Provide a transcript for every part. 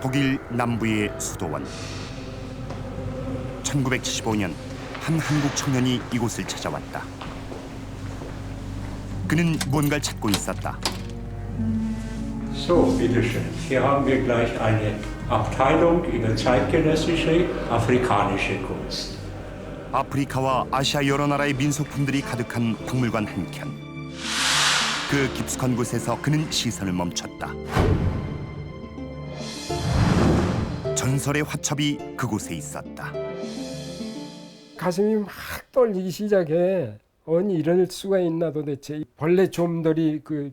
독일 남부의 수도원. 1975년 한 한국 청년이 이곳을 찾아왔다. 그는 무언가를 찾고 있었다. So, bitteschön. Hier haben wir gleich eine Abteilung über zeitgenössische afrikanische Kunst. 아프리카와 아시아 여러 나라의 민속품들이 가득한 박물관 한켠. 그 깊숙한 곳에서 그는 시선을 멈췄다. 전설의 화첩이 그곳에 있었다. 가슴이 막 떨리기 시작해. 아니 이럴 수가 있나 도대체. 벌레 좀들이 그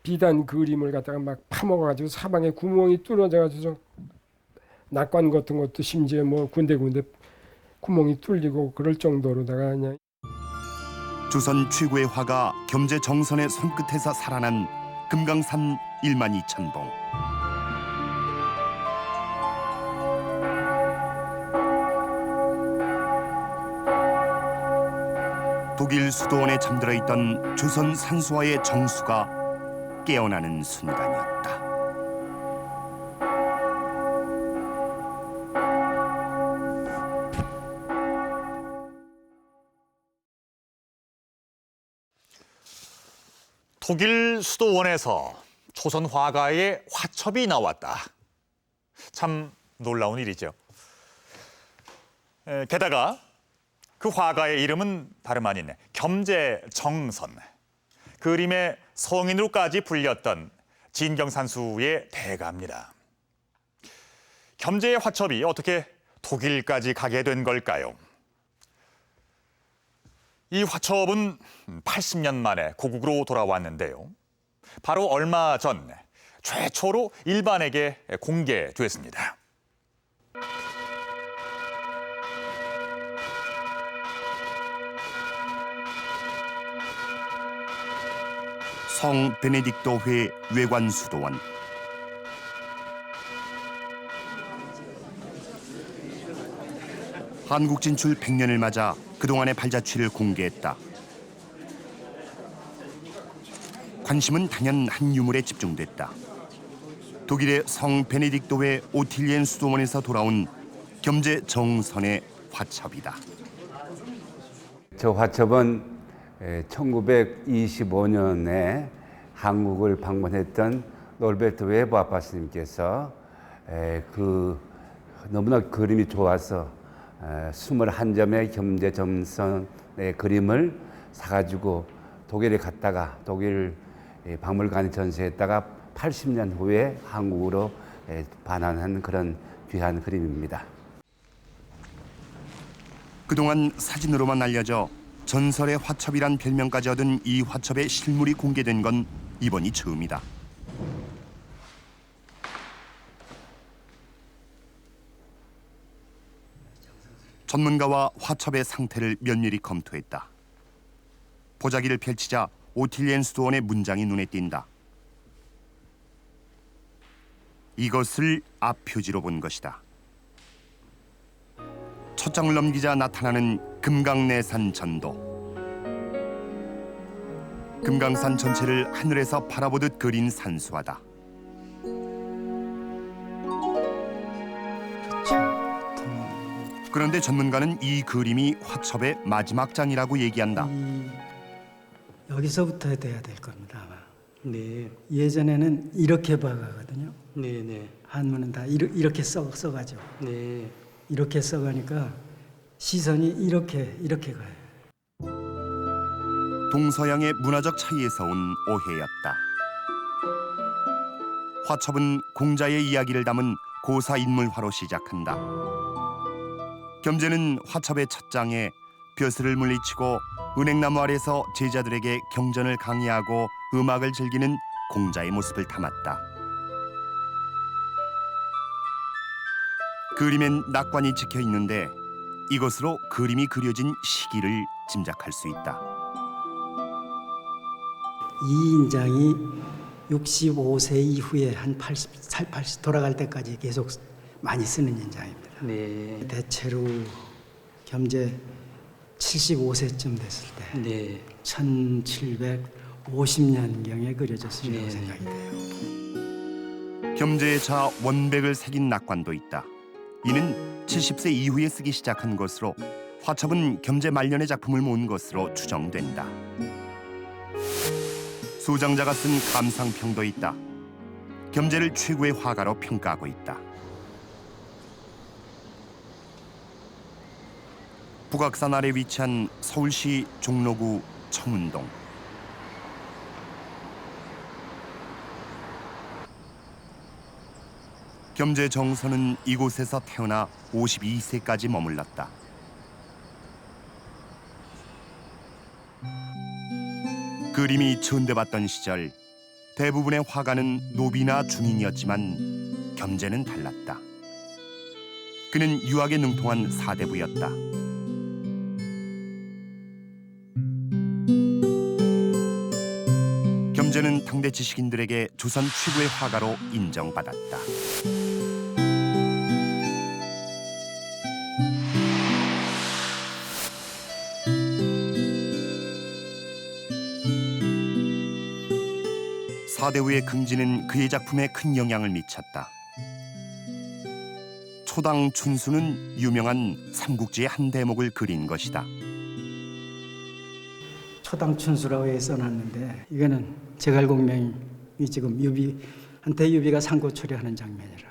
비단 그림을 갖다가 막 파먹어가지고 사방에 구멍이 뚫어져가지고 낙관 같은 것도 심지어 뭐 군데군데 구멍이 뚫리고 그럴 정도로다가 그냥. 조선 최고의 화가 겸재 정선의 손끝에서 살아난 금강산 12,000봉. 독일 수도원에 잠들어 있던 조선 산수화의 정수가 깨어나는 순간이었다. 독일 수도원에서 조선 화가의 화첩이 나왔다. 참 놀라운 일이죠. 게다가 그 화가의 이름은 다름 아닌 겸재정선. 그림의 성인으로까지 불렸던 진경산수의 대가입니다. 겸재의 화첩이 어떻게 독일까지 가게 된 걸까요? 이 화첩은 80년 만에 고국으로 돌아왔는데요. 바로 얼마 전 최초로 일반에게 공개됐습니다. 성 베네딕토회 외관수도원. 한국 진출 100년을 맞아 그동안의 발자취를 공개했다. 관심은 단연 한 유물에 집중됐다. 독일의 성 베네딕토회 오틸리엔 수도원에서 돌아온 겸재정선의 화첩이다. 저 화첩은 1925년에 한국을 방문했던 노르베르트 웨버 아빠스님께서 너무나 그림이 좋아서 21점의 겸재정선의 그림을 사가지고 독일에 갔다가 독일 박물관에 전시했다가 80년 후에 한국으로 반환한 그런 귀한 그림입니다. 그동안 사진으로만 알려져 전설의 화첩이란 별명까지 얻은 이 화첩의 실물이 공개된 건 이번이 처음이다. 전문가와 화첩의 상태를 면밀히 검토했다. 보자기를 펼치자 오틸리엔 수도원의 문장이 눈에 띈다. 이것을 앞표지로 본 것이다. 첫 장을 넘기자 나타나는 금강내산 전도. 금강산 전체를 하늘에서 바라보듯 그린 산수화다. 그런데 전문가는 이 그림이 화첩의 마지막 장이라고 얘기한다. 여기서부터 돼야 될 겁니다, 아마. 네. 예전에는 이렇게 봐가거든요. 네. 한문은 다 이렇게 써가죠. 네. 이렇게 써가니까 시선이 이렇게 가요. 동서양의 문화적 차이에서 온 오해였다. 화첩은 공자의 이야기를 담은 고사 인물화로 시작한다. 겸재는 화첩의 첫 장에 벼슬을 물리치고 은행나무 아래서 제자들에게 경전을 강의하고 음악을 즐기는 공자의 모습을 담았다. 그림엔 낙관이 찍혀 있는데 이것으로 그림이 그려진 시기를 짐작할 수 있다. 이 인장이 65세 이후에 한 80 돌아갈 때까지 계속 많이 쓰는 인장입니다. 네. 대체로 겸재 75세쯤 됐을 때 네. 1750년경에 그려졌으리라고 네. 생각이 돼요. 겸재의 자 원백을 새긴 낙관도 있다. 이는 70세 이후에 쓰기 시작한 것으로 화첩은 겸재 말년의 작품을 모은 것으로 추정된다. 수장자가 쓴 감상평도 있다. 겸재를 최고의 화가로 평가하고 있다. 북악산 아래 위치한 서울시 종로구 청운동. 겸재 정선은 이곳에서 태어나 52세까지 머물렀다. 그림이 천대받던 시절 대부분의 화가는 노비나 중인이었지만 겸재는 달랐다. 그는 유학에 능통한 사대부였다. 겸재는 당대 지식인들에게 조선 최고의 화가로 인정받았다. 사대부의 긍지는 그의 작품에 큰 영향을 미쳤다. 초당 춘수는 유명한 삼국지의 한 대목을 그린 것이다. 초당춘수라고 해 써놨는데 이거는 제갈공명이 지금 유비한테 유비가 상고초려하는 장면이라.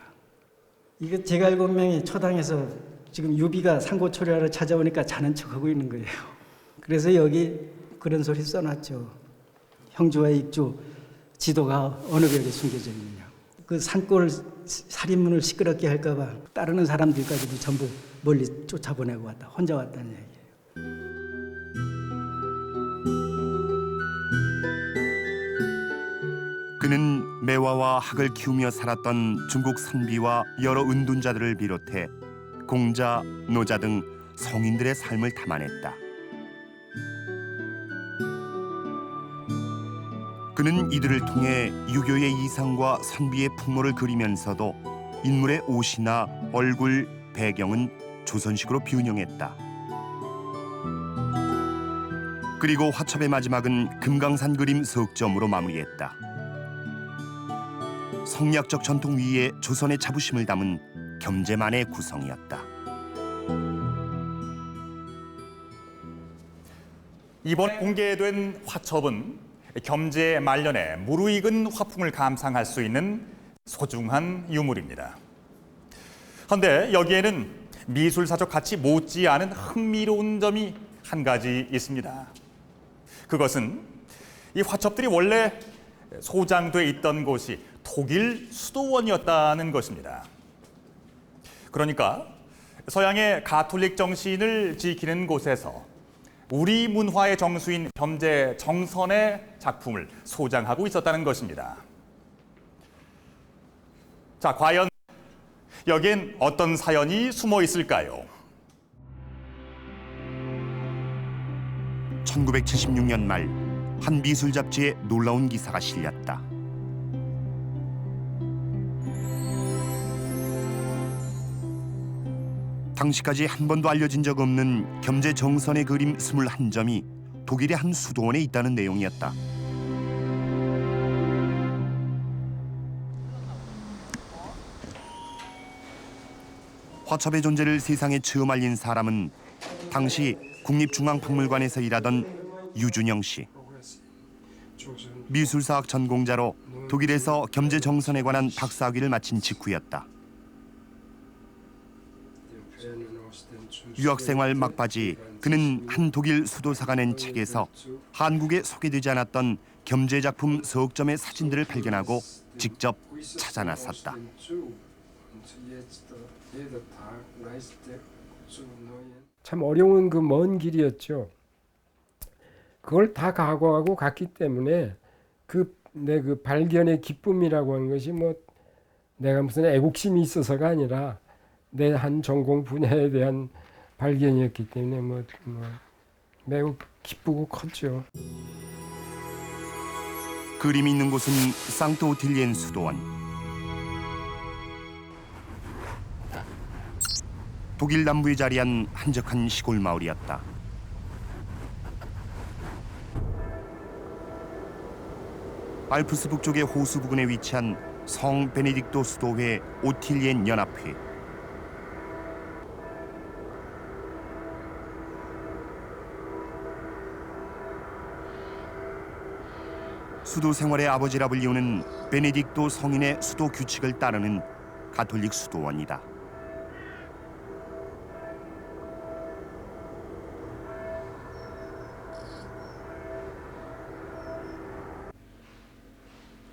이거 제갈공명이 초당에서 지금 유비가 상고초려하러 찾아오니까 자는 척하고 있는 거예요. 그래서 여기 그런 소리 써놨죠. 형주와 익주 지도가 어느 벽에 숨겨져 있느냐. 그 산골 살인문을 시끄럽게 할까 봐 따르는 사람들까지도 전부 멀리 쫓아보내고 왔다. 혼자 왔다는 얘기예요. 그는 매화와 학을 키우며 살았던 중국 선비와 여러 은둔자들을 비롯해 공자, 노자 등 성인들의 삶을 담아냈다. 그는 이들을 통해 유교의 이상과 선비의 풍모를 그리면서도 인물의 옷이나 얼굴, 배경은 조선식으로 비운영했다. 그리고 화첩의 마지막은 금강산 그림 석점으로 마무리했다. 성리학적 전통 위에 조선의 자부심을 담은 겸재만의 구성이었다. 이번에 공개된 화첩은 겸재 말년에 무르익은 화풍을 감상할 수 있는 소중한 유물입니다. 그런데 여기에는 미술사적 가치 못지않은 흥미로운 점이 한 가지 있습니다. 그것은 이 화첩들이 원래 소장돼 있던 곳이 독일 수도원이었다는 것입니다. 그러니까 서양의 가톨릭 정신을 지키는 곳에서 우리 문화의 정수인 겸재 정선의 작품을 소장하고 있었다는 것입니다. 자, 과연 여기엔 어떤 사연이 숨어 있을까요? 1976년 말 한 미술 잡지에 놀라운 기사가 실렸다. 당시까지 한 번도 알려진 적 없는 겸재 정선의 그림 21점이 독일의 한 수도원에 있다는 내용이었다. 화첩의 존재를 세상에 처음 알린 사람은 당시 국립중앙박물관에서 일하던 유준영 씨. 미술사학 전공자로 독일에서 겸재 정선에 관한 박사학위를 마친 직후였다. 유학생활 막바지 그는 한 독일 수도사가 낸 책에서 한국에 소개되지 않았던 겸재 작품 석점의 사진들을 발견하고 직접 찾아 나섰다. 참 어려운 그 먼 길이었죠. 그걸 다 각오하고 갔기 때문에 내 그 발견의 기쁨이라고 하는 것이 뭐 내가 무슨 애국심이 있어서가 아니라 내 한 전공 분야에 대한 발견이었기 때문에 뭐 매우 기쁘고 컸죠. 그림이 있는 곳은 상트 오틸리엔 수도원. 독일 남부에 자리한 한적한 시골 마을이었다. 알프스 북쪽의 호수 부근에 위치한 성 베네딕토 수도회 오틸리엔 연합회. 수도 생활의 아버지라 불리우는 베네딕토 성인의 수도 규칙을 따르는 가톨릭 수도원이다.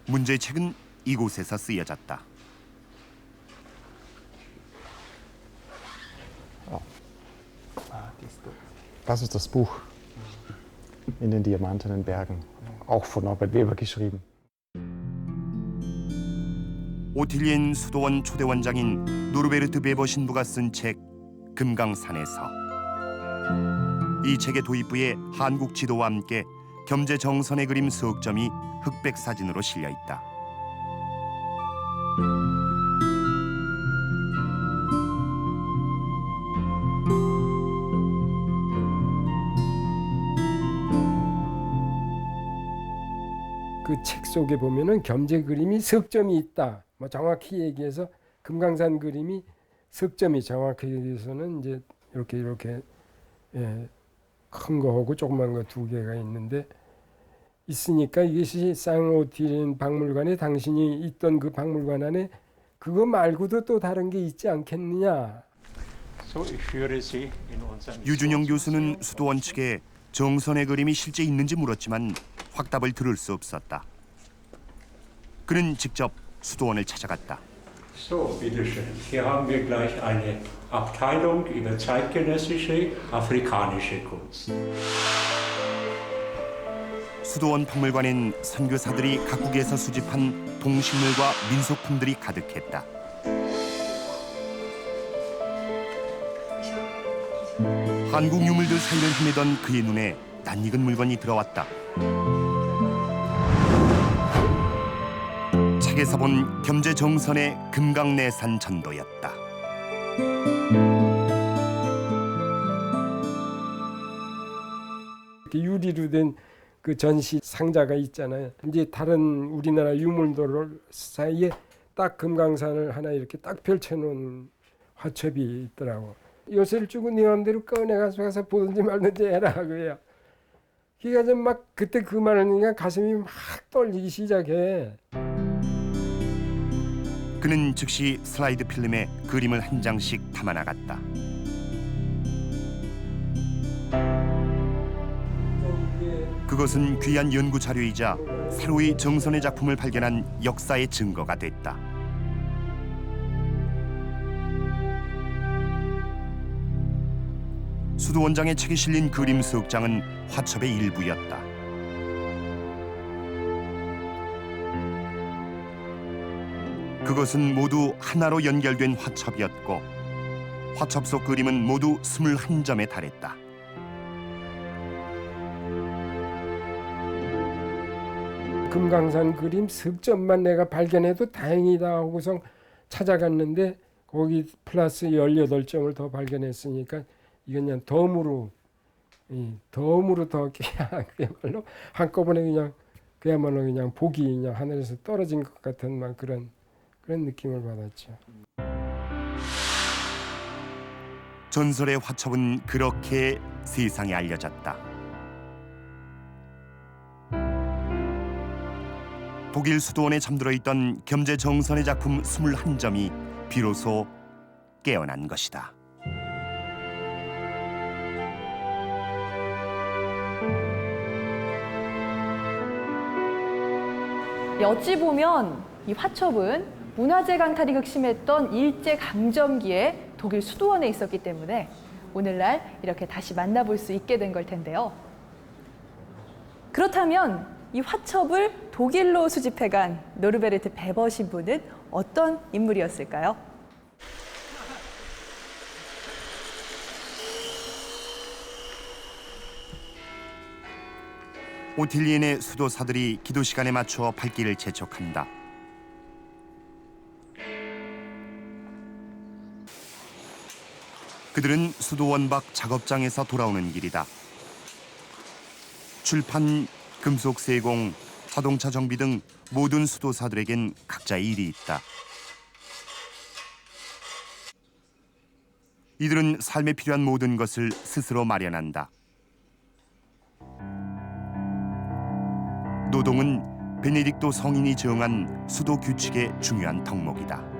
문제책은 이곳에서 쓰여졌다. Das ist das Buch in den Diamantenen Bergen, auch von Norbert Weber geschrieben. 오틸리엔 수도원 초대 원장인 노르베르트 베버 신부가 쓴 책 금강산에서. 이 책의 도입부에 한국 지도와 함께 겸재 정선의 그림 서점이 흑백 사진으로 실려 있다. 그 책 속에 보면은 겸재 그림이 석점이 있다. 뭐 정확히 얘기해서 금강산 그림이 석점이 정확히 얘기해서는 이제 이렇게 예, 큰 거하고 조그만 거 두 개가 있는데 있으니까 이것이 쌍오틸리엔 박물관에 당신이 있던 그 박물관 안에 그거 말고도 또 다른 게 있지 않겠느냐. So, ich führe Sie in unseren 유준영 교수는 수도원 측에 정선의 그림이 실제 있는지 물었지만 확답을 들을 수 없었다. 그는 직접 수도원을 찾아갔다. So, bitteschön. Hier haben wir gleich eine Abteilung über zeitgenössische afrikanische Kunst. 수도원 박물관엔 선교사들이 각국에서 수집한 동식물과 민속품들이 가득했다. 한국 유물들 사이를 헤매던 그의 눈에 낯익은 물건이 들어왔다. 책에서 본 겸재 정선의 금강내산 전도였다. 유리로 된 그 전시 상자가 있잖아요. 이제 다른 우리나라 유물들 사이에 딱 금강산을 하나 이렇게 딱 펼쳐놓은 화첩이 있더라고. 요새를 주고 네 맘대로 꺼내가서 보든지 말든지 해라 그래요. 그러니까 좀 막 그때 그 말을 하니까 가슴이 막 떨리기 시작해. 그는 즉시 슬라이드 필름에 그림을 한 장씩 담아 나갔다. 그것은 귀한 연구 자료이자 새로이 정선의 작품을 발견한 역사의 증거가 됐다. 수도원장의 책에 실린 그림 석장은 화첩의 일부였다. 그것은 모두 하나로 연결된 화첩이었고 화첩 속 그림은 모두 21점에 달했다. 금강산 그림 석점만 내가 발견해도 다행이다 하고서 찾아갔는데 거기 플러스 18점을 더 발견했으니까 이건 그냥 덤으로 더 그야말로 한꺼번에 그야말로 그냥 복이 그냥 하늘에서 떨어진 것 같은 막 그런 느낌을 받았죠. 전설의 화첩은 그렇게 세상에 알려졌다. 독일 수도원에 잠들어 있던 겸재 정선의 작품 21점이 비로소 깨어난 것이다. 어찌 보면 이 화첩은 문화재 강탈이 극심했던 일제강점기에 독일 수도원에 있었기 때문에 오늘날 이렇게 다시 만나볼 수 있게 된 걸 텐데요. 그렇다면 이 화첩을 독일로 수집해간 노르베르트 베버 신부는 어떤 인물이었을까요? 오틸리엔의 수도사들이 기도 시간에 맞춰 발길을 재촉한다. 그들은 수도원 밖 작업장에서 돌아오는 길이다. 출판, 금속 세공, 자동차 정비 등 모든 수도사들에겐 각자의 일이 있다. 이들은 삶에 필요한 모든 것을 스스로 마련한다. 노동은 베네딕토 성인이 정한 수도 규칙의 중요한 덕목이다.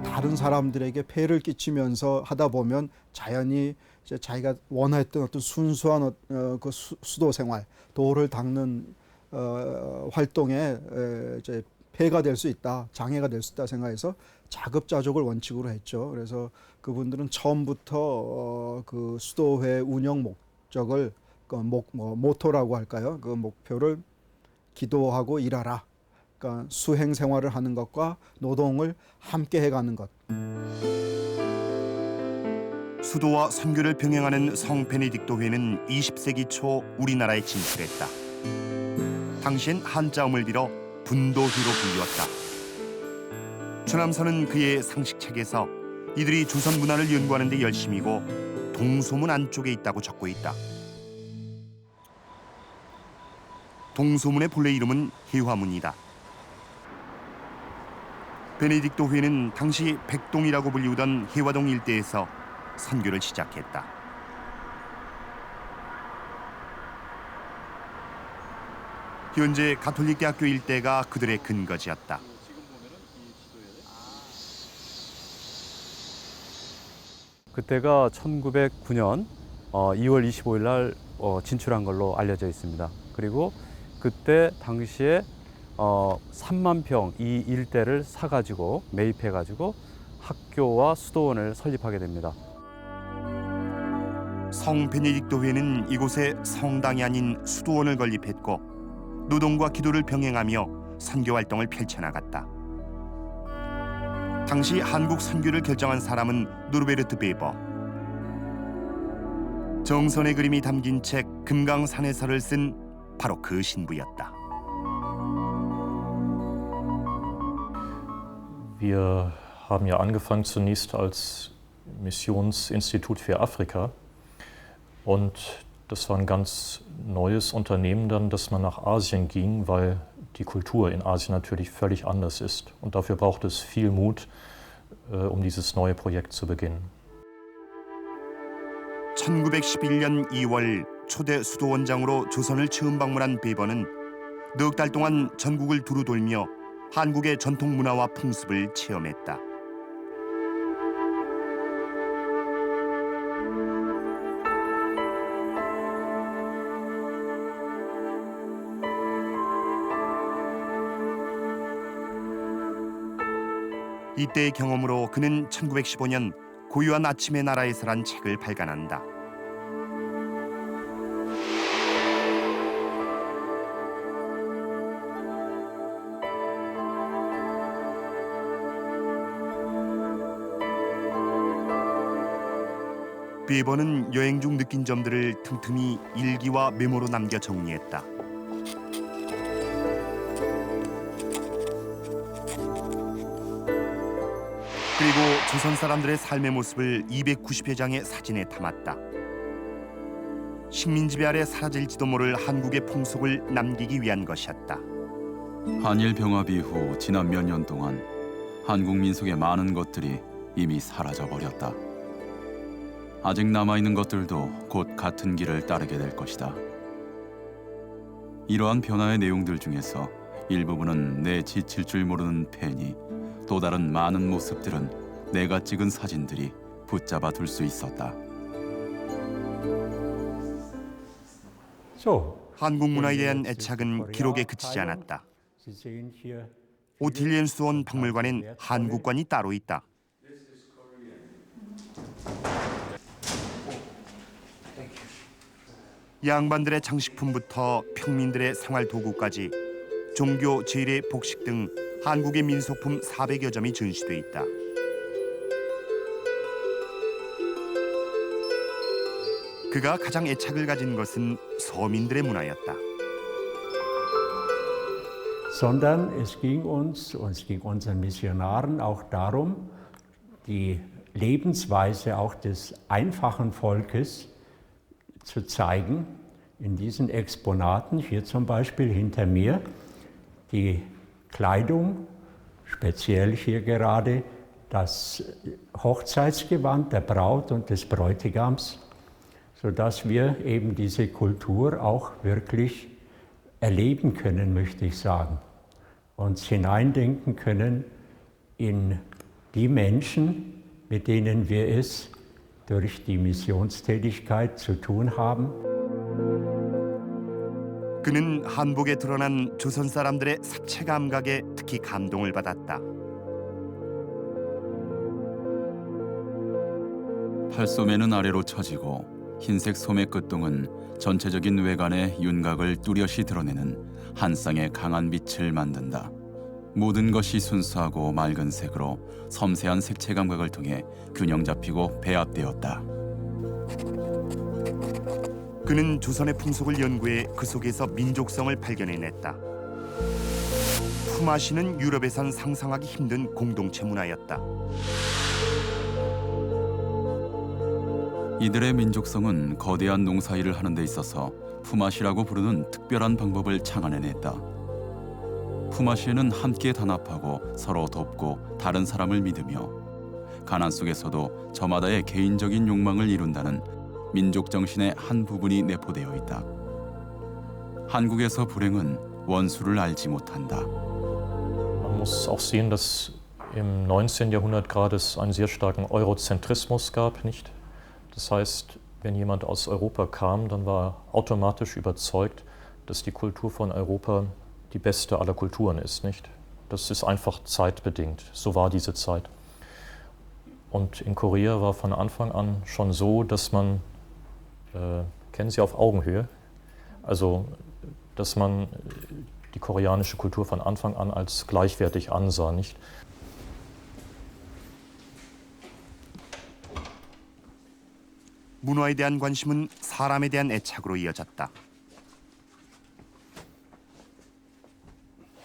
다른 사람들에게 폐해를 끼치면서 하다 보면 자연히 이제 자기가 원했던 어떤 순수한 그 수도 생활, 도를 닦는 활동에 이제 폐해가 될 수 있다, 장애가 될 수 있다 생각해서 자급자족을 원칙으로 했죠. 그래서 그분들은 처음부터 그 수도회 운영 목적을 모토라고 할까요? 그 목표를 기도하고 일하라. 그러니까 수행 생활을 하는 것과 노동을 함께 해가는 것. 수도와 선교를 병행하는 성 베네딕토회는 20세기 초 우리나라에 진출했다. 당시엔 한자음을 빌어 분도회로 불리웠다. 추남선은 그의 상식책에서 이들이 조선 문화를 연구하는 데 열심이고 동소문 안쪽에 있다고 적고 있다. 동소문의 본래 이름은 해화문이다. 베네딕토회는 당시 백동이라고 불리우던 해화동 일대에서 선교를 시작했다. 현재 가톨릭대학교 일대가 그들의 근거지였다. 그때가 1909년 2월 25일 날 진출한 걸로 알려져 있습니다. 그리고 그때 당시에 3만 평 이 일대를 사가지고 매입해가지고 학교와 수도원을 설립하게 됩니다. 성 베네딕토회는 이곳에 성당이 아닌 수도원을 건립했고 노동과 기도를 병행하며 선교 활동을 펼쳐나갔다. 당시 한국 선교를 결정한 사람은 노르베르트 베버. 정선의 그림이 담긴 책 금강산에서를 쓴 바로 그 신부였다. Wir haben ja angefangen zunächst als Missionsinstitut für Afrika und das war ein ganz neues Unternehmen dann, dass man nach Asien ging, weil die Kultur in Asien natürlich völlig anders ist und dafür braucht es viel Mut, um dieses neue Projekt zu beginnen. 1911년 2월 초대 수도원장으로 조선을 처음 방문한 베버는 넉 달 동안 전국을 두루 돌며 한국의 전통 문화와 풍습을 체험했다. 이때의 경험으로 그는 1915년 고요한 아침의 나라에서란 책을 발간한다. 베버는 여행 중 느낀 점들을 틈틈이 일기와 메모로 남겨 정리했다. 그리고 조선 사람들의 삶의 모습을 290여 장의 사진에 담았다. 식민 지배 아래 사라질지도 모를 한국의 풍속을 남기기 위한 것이었다. 한일 병합 이후 지난 몇 년 동안 한국 민속의 많은 것들이 이미 사라져 버렸다. 아직 남아있는 것들도 곧 같은 길을 따르게 될 것이다. 이러한 변화의 내용들 중에서 일부분은 내 지칠 줄 모르는 펜이, 또 다른 많은 모습들은 내가 찍은 사진들이 붙잡아 둘 수 있었다. 한국 문화에 대한 애착은 기록에 그치지 않았다. 오틸리엔 수원 박물관엔 한국관이 따로 있다. 양반들의 장식품부터 평민들의 생활 도구까지 종교, 제례, 복식 등 한국의 민속품 400여 점이 전시돼 있다. 그가 가장 애착을 가진 것은 서민들의 문화였다. Sondern es ging uns unseren Missionaren auch darum, die Lebensweise auch des einfachen Volkes zu zeigen in diesen Exponaten. Hier zum Beispiel hinter mir die Kleidung, speziell hier gerade das Hochzeitsgewand der Braut und des Bräutigams, sodass wir eben diese Kultur auch wirklich erleben können, möchte ich sagen, uns hineindenken können in die Menschen, mit denen wir es durch die Missionstätigkeit zu tun haben. 그는 한복에 드러난 조선 사람들의 사체 감각에 특히 감동을 받았다. 팔소매는 아래로 처지고 흰색 소매 끝동은 전체적인 외관의 윤곽을 뚜렷이 드러내는 한 쌍의 강한 빛을 만든다. 모든 것이 순수하고 맑은 색으로 섬세한 색채 감각을 통해 균형 잡히고 배합되었다. 그는 조선의 풍속을 연구해 그 속에서 민족성을 발견해냈다. 품앗이는 유럽에선 상상하기 힘든 공동체 문화였다. 이들의 민족성은 거대한 농사일을 하는 데 있어서 품앗이라고 부르는 특별한 방법을 창안해냈다. 품앗이에는 함께 단합하고 서로 돕고 다른 사람을 믿으며 가난 속에서도 저마다의 개인적인 욕망을 이룬다는 민족 정신의 한 부분이 내포되어 있다. 한국에서 불행은 원수를 알지 못한다. Man muss auch sehen, dass im 19. Jahrhundert gerade es einen sehr starken Eurozentrismus gab, nicht? Das heißt, wenn jemand aus Europa kam, dann war er automatisch überzeugt, dass die Kultur von Europa die beste aller Kulturen ist, nicht? Das ist einfach zeitbedingt. So war diese Zeit. Und in Korea war von Anfang an schon so, dass man, kennen Sie, auf Augenhöhe, also dass man die koreanische Kultur von Anfang an als gleichwertig ansah, nicht? 문화에 대한 관심은 사람에 대한 애착으로 이어졌다.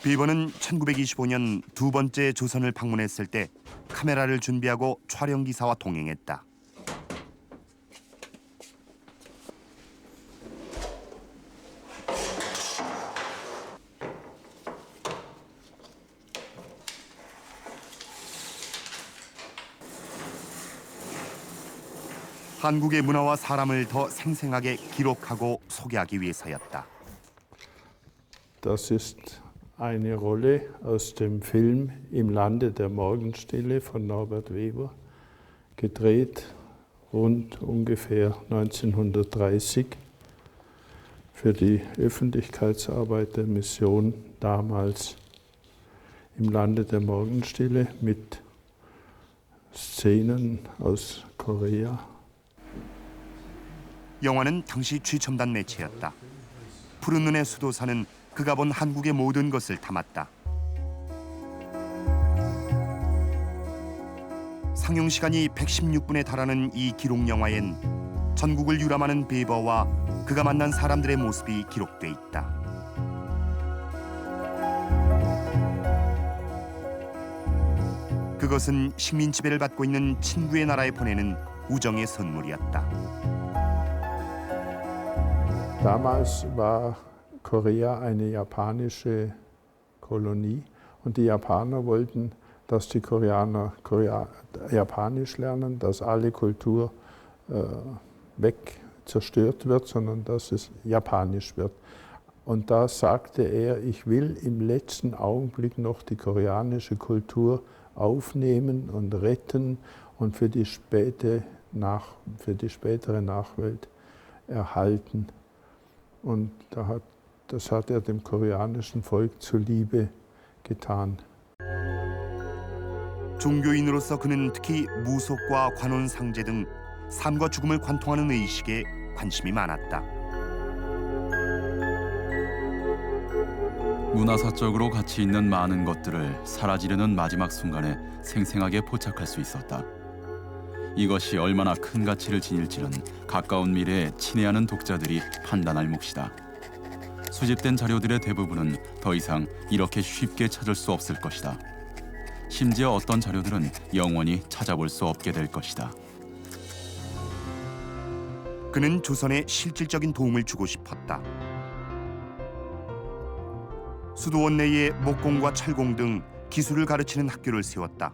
비버는 1925년 두 번째 조선을 방문했을 때 카메라를 준비하고 촬영 기사와 동행했다. 한국의 문화와 사람을 더 생생하게 기록하고 소개하기 위해서였다. Das ist eine Rolle aus dem Film Im Lande der Morgenstille von Norbert Weber, gedreht rund ungefähr 1930 für die Öffentlichkeitsarbeit der Mission damals im Lande der Morgenstille mit Szenen aus Korea. 영화는 당시 최첨단 매체였다. 푸른 눈의 수도사는 그가 본 한국의 모든 것을 담았다. 상영 시간이 116분에 달하는 이 기록 영화엔 전국을 유람하는 베버와 그가 만난 사람들의 모습이 기록돼 있다. 그것은 식민 지배를 받고 있는 친구의 나라에 보내는 우정의 선물이었다. Damals war Korea eine japanische Kolonie und die Japaner wollten, dass die Koreaner Japanisch lernen, dass alle Kultur zerstört wird, sondern dass es Japanisch wird. Und da sagte er, ich will im letzten Augenblick noch die koreanische Kultur aufnehmen und retten und für die spätere Nachwelt erhalten. Und das hat er dem koreanischen Volk zuliebe getan. 종교인으로서 그는 특히 무속과 관혼상제 등 삶과 죽음을 관통하는 의식에 관심이 많았다. 문화사적으로 가치 있는 많은 것들을 사라지려는 마지막 순간에 생생하게 포착할 수 있었다. 이것이 얼마나 큰 가치를 지닐지는 가까운 미래에 친애하는 독자들이 판단할 몫이다. 수집된 자료들의 대부분은 더 이상 이렇게 쉽게 찾을 수 없을 것이다. 심지어 어떤 자료들은 영원히 찾아볼 수 없게 될 것이다. 그는 조선에 실질적인 도움을 주고 싶었다. 수도원 내에 목공과 철공 등 기술을 가르치는 학교를 세웠다.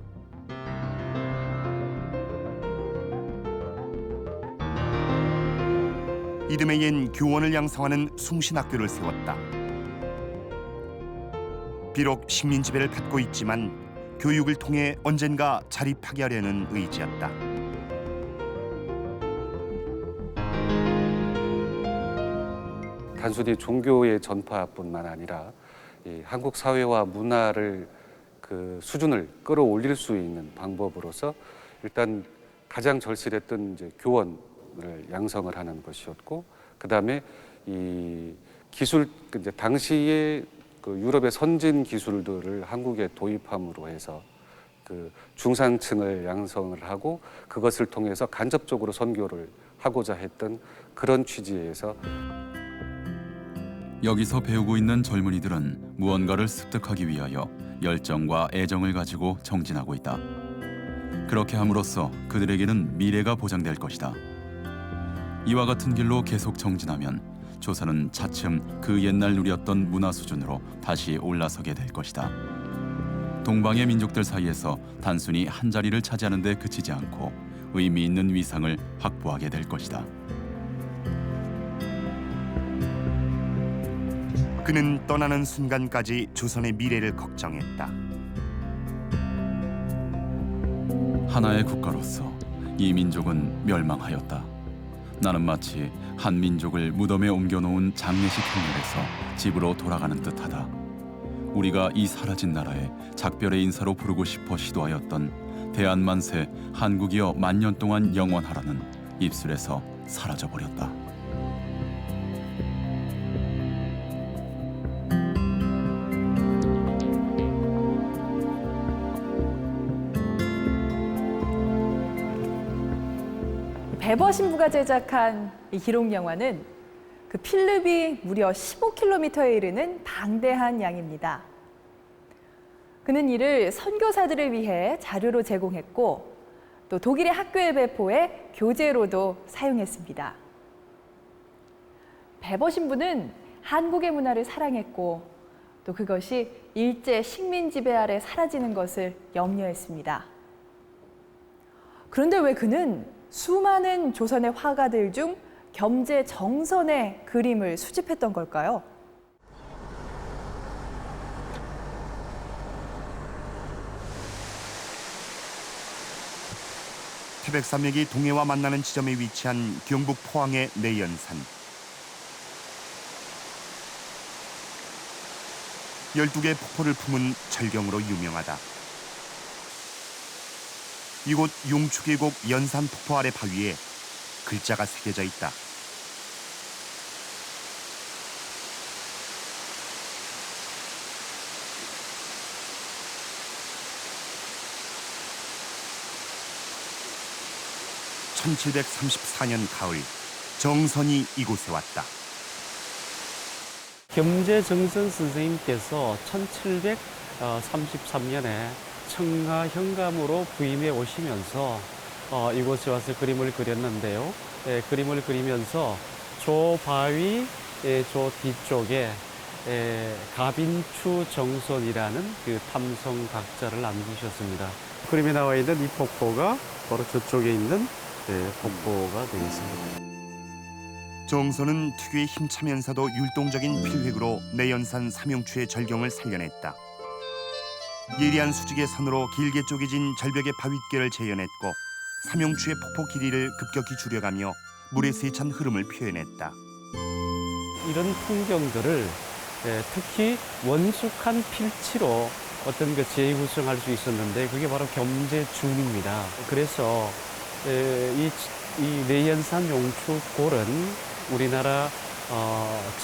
이듬해엔 교원을 양성하는 숭신학교를 세웠다. 비록 식민 지배를 받고 있지만 교육을 통해 언젠가 자립하게 하려는 의지였다. 단순히 종교의 전파뿐만 아니라 이 한국 사회와 문화를 그 수준을 끌어올릴 수 있는 방법으로서 일단 가장 절실했던 이제 교원을 양성을 하는 것이었고, 그 다음에 이 기술 이제 당시에 그 유럽의 선진 기술들을 한국에 도입함으로 해서 그 중산층을 양성을 하고 그것을 통해서 간접적으로 선교를 하고자 했던 그런 취지에서. 여기서 배우고 있는 젊은이들은 무언가를 습득하기 위하여 열정과 애정을 가지고 정진하고 있다. 그렇게 함으로써 그들에게는 미래가 보장될 것이다. 이와 같은 길로 계속 정진하면 조선은 차츰 그 옛날 누렸던 문화 수준으로 다시 올라서게 될 것이다. 동방의 민족들 사이에서 단순히 한 자리를 차지하는 데 그치지 않고 의미 있는 위상을 확보하게 될 것이다. 그는 떠나는 순간까지 조선의 미래를 걱정했다. 하나의 국가로서 이 민족은 멸망하였다. 나는 마치 한 민족을 무덤에 옮겨놓은 장례식 행렬에서 집으로 돌아가는 듯하다. 우리가 이 사라진 나라에 작별의 인사로 부르고 싶어 시도하였던 대한만세 한국이여 만년 동안 영원하라는 입술에서 사라져버렸다. 베버 신부가 제작한 이 기록 영화는 그 필름이 무려 15km에 이르는 방대한 양입니다. 그는 이를 선교사들을 위해 자료로 제공했고 또 독일의 학교에 배포해 교재로도 사용했습니다. 베버 신부는 한국의 문화를 사랑했고 또 그것이 일제 식민 지배 아래 사라지는 것을 염려했습니다. 그런데 왜 그는 수많은 조선의 화가들 중 겸재 정선의 그림을 수집했던 걸까요? 태백산맥이 동해와 만나는 지점에 위치한 경북 포항의 내연산. 12개의 폭포를 품은 절경으로 유명하다. 이곳 용추계곡 연산 폭포 아래 바위에 글자가 새겨져 있다. (1734년) 가을, 정선이 이곳에 왔다. 겸재 정선 선생님께서 1733년에 청하 현감으로 부임해 오시면서 이곳에 와서 그림을 그렸는데요. 그림을 그리면서 조 바위 조 뒤쪽에 가빈추 정선이라는 그 탐성 각자를 남기셨습니다. 그림에 나와 있는 이 폭포가 바로 저쪽에 있는 폭포가 되겠습니다. 정선은 특유의 힘차면서도 율동적인 필획으로 내연산 삼용추의 절경을 살려냈다. 예리한 수직의 선으로 길게 쪼개진 절벽의 바윗결을 재현했고 삼용추의 폭포 길이를 급격히 줄여가며 물의 세찬 흐름을 표현했다. 이런 풍경들을 특히 원숙한 필치로 어떤 그 재구성할 수 있었는데 그게 바로 겸재준입니다. 그래서 이 내연산 용추골은 우리나라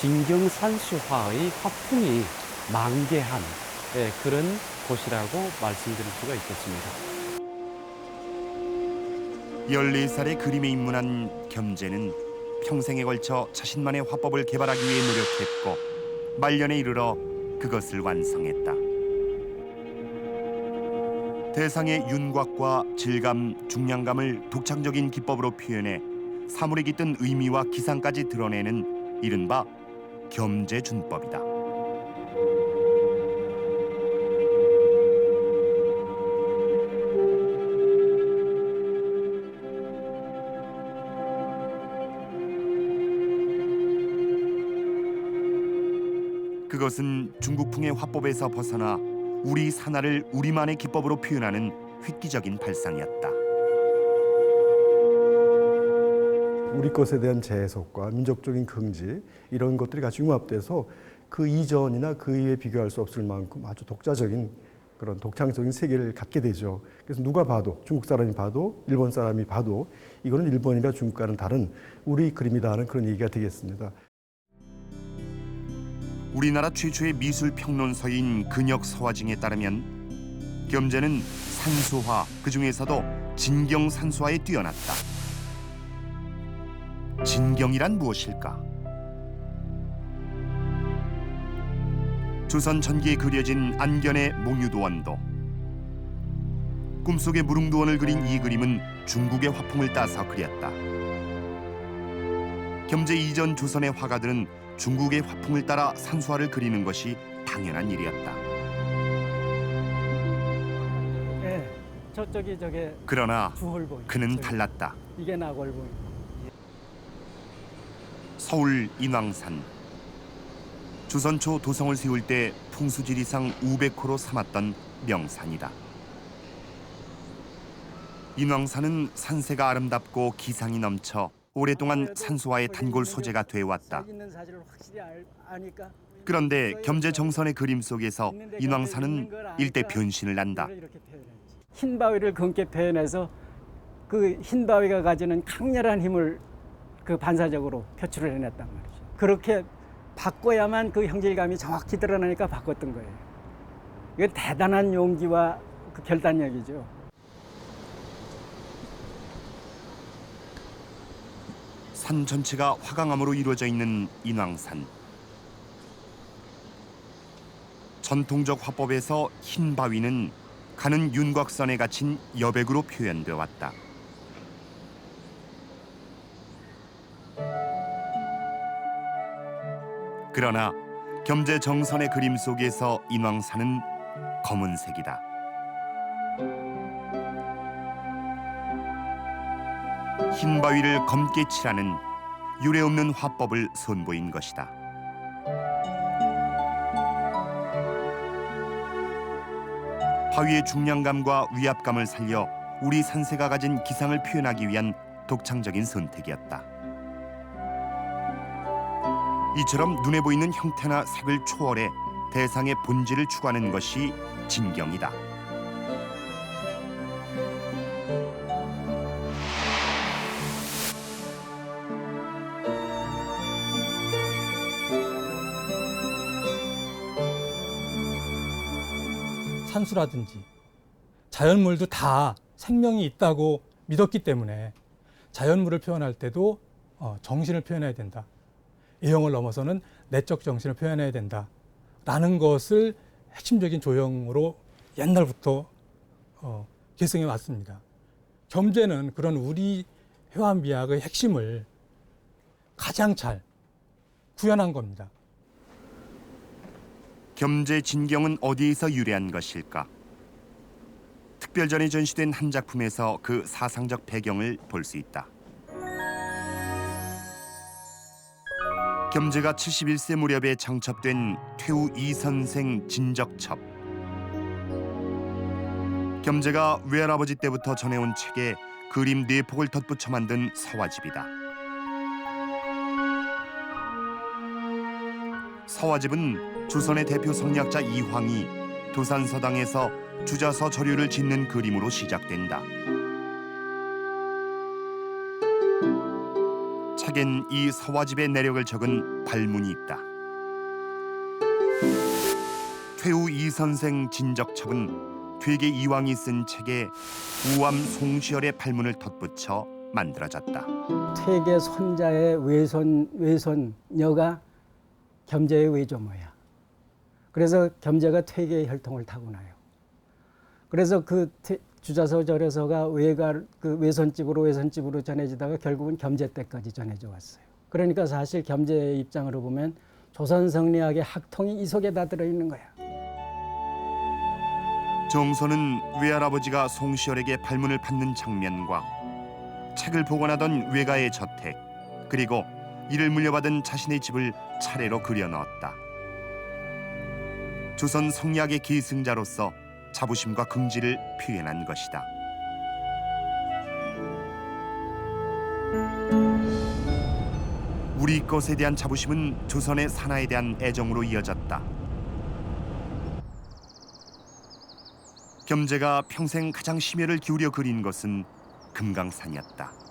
진경산수화의 화풍이 만개한 그런 곳이라고 말씀드릴 수가 있겠습니다. 14살의 그림에 입문한 겸재는 평생에 걸쳐 자신만의 화법을 개발하기 위해 노력했고 말년에 이르러 그것을 완성했다. 대상의 윤곽과 질감, 중량감을 독창적인 기법으로 표현해 사물에 깃든 의미와 기상까지 드러내는 이른바 겸재준법이다. 그것은 중국풍의 화법에서 벗어나 우리 산하를 우리만의 기법으로 표현하는 획기적인 발상이었다. 우리 것에 대한 재해석과 민족적인 긍지 이런 것들이 같이 융합돼서 그 이전이나 그 이후에 비교할 수 없을 만큼 아주 독자적인 그런 독창적인 세계를 갖게 되죠. 그래서 누가 봐도 중국 사람이 봐도 일본 사람이 봐도 이거는 일본이나 중국과는 다른 우리 그림이다 하는 그런 얘기가 되겠습니다. 우리나라 최초의 미술 평론서인 근역 서화징에 따르면 겸재는 산수화, 그 중에서도 진경 산수화에 뛰어났다. 진경이란 무엇일까? 조선 전기에 그려진 안견의 몽유도원도, 꿈속의 무릉도원을 그린 이 그림은 중국의 화풍을 따서 그렸다. 겸재 이전 조선의 화가들은 중국의 화풍을 따라 산수화를 그리는 것이 당연한 일이었다. 네, 저쪽이 저게 그러나 주홀보이. 그는 달랐다. 이게 나골보이. 서울 인왕산. 조선 초 도성을 세울 때 풍수지리상 우백호로 삼았던 명산이다. 인왕산은 산세가 아름답고 기상이 넘쳐 오랫동안 산수화의 단골 소재가 되어왔다. 그런데 겸재정선의 그림 속에서 인왕산은 일대 변신을 한다. 흰 바위를 검게 표현해서 그 흰 바위가 가지는 강렬한 힘을 그 반사적으로 표출을 해냈단 말이죠. 그렇게 바꿔야만 그 형질감이 정확히 드러나니까 바꿨던 거예요. 이건 대단한 용기와 그 결단력이죠. 산 전체가 화강암으로 이루어져 있는 인왕산. 전통적 화법에서 흰 바위는 가는 윤곽선에 갇힌 여백으로 표현되어 왔다. 그러나 겸재정선의 그림 속에서 인왕산은 검은색이다. 흰 바위를 검게 칠하는 유례없는 화법을 선보인 것이다. 바위의 중량감과 위압감을 살려 우리 산세가 가진 기상을 표현하기 위한 독창적인 선택이었다. 이처럼 눈에 보이는 형태나 색을 초월해 대상의 본질을 추구하는 것이 진경이다. 산수라든지 자연물도 다 생명이 있다고 믿었기 때문에 자연물을 표현할 때도 정신을 표현해야 된다. 이형을 넘어서는 내적 정신을 표현해야 된다라는 것을 핵심적인 조형으로 옛날부터 계승해 왔습니다. 겸재는 그런 우리 회화미학의 핵심을 가장 잘 구현한 겁니다. 겸재 진경은 어디에서 유래한 것일까? 특별전에 전시된 한 작품에서 그 사상적 배경을 볼 수 있다. 겸재가 71세 무렵에 창첩된 퇴우 이선생 진적첩. 겸재가 외할아버지 때부터 전해온 책에 그림 4폭을 덧붙여 만든 서화집이다. 서화집은 조선의 대표 성리학자 이황이 도산서당에서 주자서 저류를 짓는 그림으로 시작된다. 책엔 이 서화집의 내력을 적은 발문이 있다. 퇴우 이선생 진적첩은 퇴계 이황이 쓴 책에 우암 송시열의 발문을 덧붙여 만들어졌다. 퇴계 손자의 외손녀가 겸재의 외조모야. 그래서 겸재가 퇴계의 혈통을 타고나요. 그래서 그 주자서 절에서가 그 외선집으로 전해지다가 결국은 겸재 때까지 전해져 왔어요. 그러니까 사실 겸재의 입장으로 보면 조선 성리학의 학통이 이 속에 다 들어있는 거야. 정서는 외할아버지가 송시열에게 발문을 받는 장면과 책을 보관하던 외가의 저택, 그리고 이를 물려받은 자신의 집을 차례로 그려 넣었다. 조선 성리학의 기승자로서 자부심과 긍지를 표현한 것이다. 우리 것에 대한 자부심은 조선의 산하에 대한 애정으로 이어졌다. 겸재가 평생 가장 심혈을 기울여 그린 것은 금강산이었다.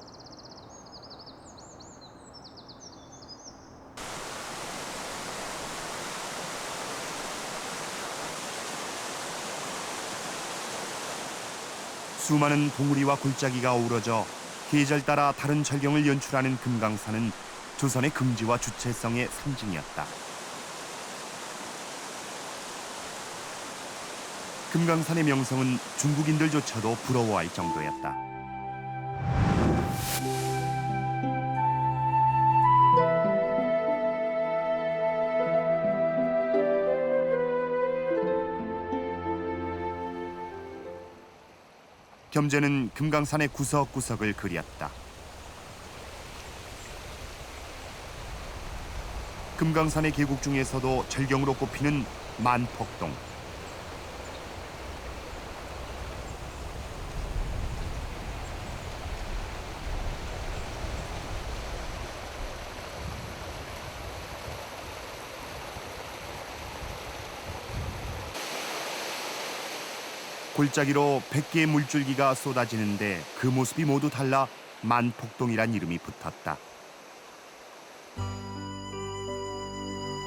수많은 봉우리와 골짜기가 어우러져 계절 따라 다른 절경을 연출하는 금강산은 조선의 긍지와 주체성의 상징이었다. 금강산의 명성은 중국인들조차도 부러워할 정도였다. 겸재는 금강산의 구석구석을 그렸다. 금강산의 계곡 중에서도 절경으로 꼽히는 만폭동. 골짜기로 100개의 물줄기가 쏟아지는데 그 모습이 모두 달라 만폭동이란 이름이 붙었다.